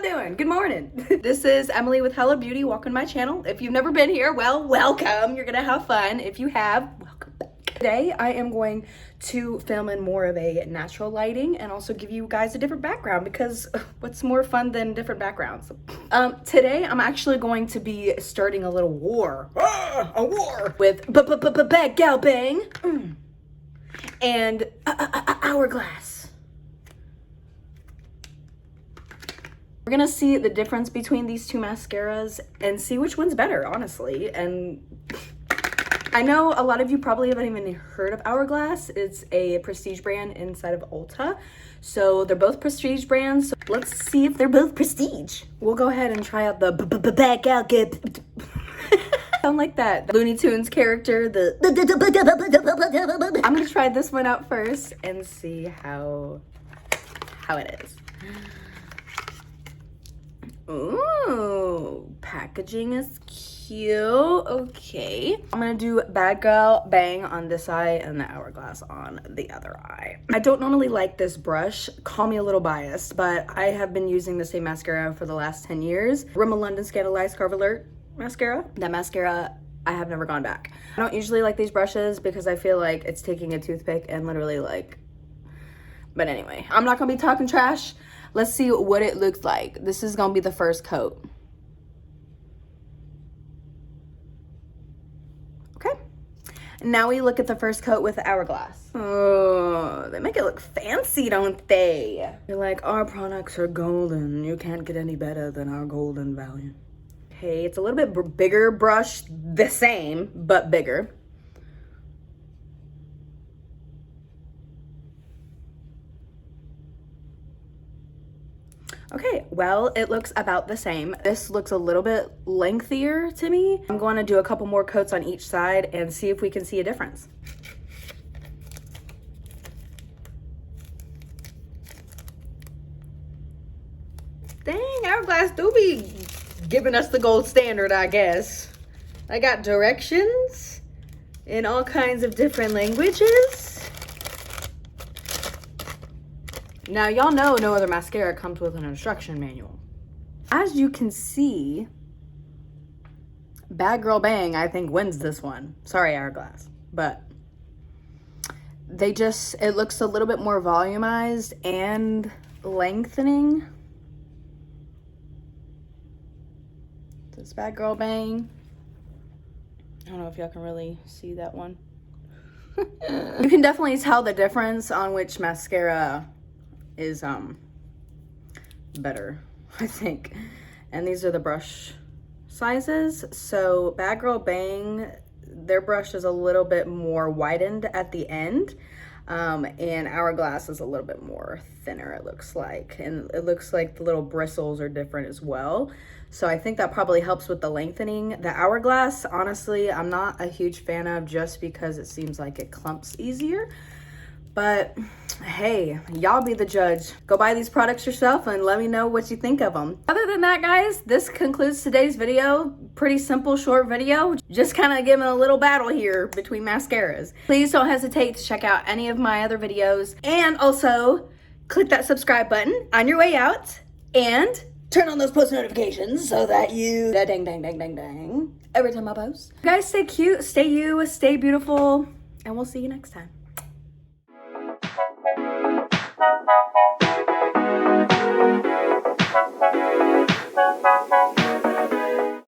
doing? Good morning. This is Emily with Hello Beauty. Welcome to my channel. If you've never been here, well, welcome. You're gonna have fun. If you have, welcome back. Today, I am going to film in more of a natural lighting and also give you guys a different background because what's more fun than different backgrounds? Today, I'm actually going to be starting a little war. A war with Gal Bang and Hourglass. We're gonna see the difference between these two mascaras and see which one's better, honestly. And I know a lot of you probably haven't even heard of Hourglass. It's a prestige brand inside of Ulta. So they're both prestige brands. So let's see if they're both prestige. We'll go ahead and try out the bag out. Sound like that Looney Tunes character. I'm gonna try this one out first and see how it is. Ooh, packaging is cute. Okay, I'm gonna do Gal Bang on this eye and the Hourglass on the other eye. I don't normally like this brush. Call me a little biased, but I have been using the same mascara for the last 10 years. Rimmel London Scandalized Carve Alert mascara. That mascara, I have never gone back. I don't usually like these brushes because I feel like it's taking a toothpick and literally like, but anyway, I'm not gonna be talking trash. Let's see what it looks like. This is gonna be the first coat. Okay. Now we look at the first coat with the Hourglass. Oh, they make it look fancy, don't they? You're like, our products are golden. You can't get any better than our golden value. Okay, it's a little bit bigger brush, the same, but bigger. Okay, well, it looks about the same. This looks a little bit lengthier to me. I'm going to do a couple more coats on each side and see if we can see a difference. Dang, Hourglass do be giving us the gold standard, I guess. I got directions in all kinds of different languages. Now, y'all know no other mascara comes with an instruction manual. As you can see, Gal Bang, I think, wins this one. Sorry, Hourglass. But it looks a little bit more volumized and lengthening. This Gal Bang. I don't know if y'all can really see that one. You can definitely tell the difference on which mascara is better, I think. And these are the brush sizes. So Gal Bang, their brush is a little bit more widened at the end, and Hourglass is a little bit more thinner, it looks like. And it looks like the little bristles are different as well. So I think that probably helps with the lengthening. The Hourglass, honestly, I'm not a huge fan of just because it seems like it clumps easier. But hey, y'all be the judge. Go buy these products yourself and let me know what you think of them. Other than that, guys, this concludes today's video. Pretty simple, short video. Just kind of giving a little battle here between mascaras. Please don't hesitate to check out any of my other videos. And also, click that subscribe button on your way out. And turn on those post notifications so that you dang every time I post. You guys stay cute, stay you, stay beautiful, and we'll see you next time.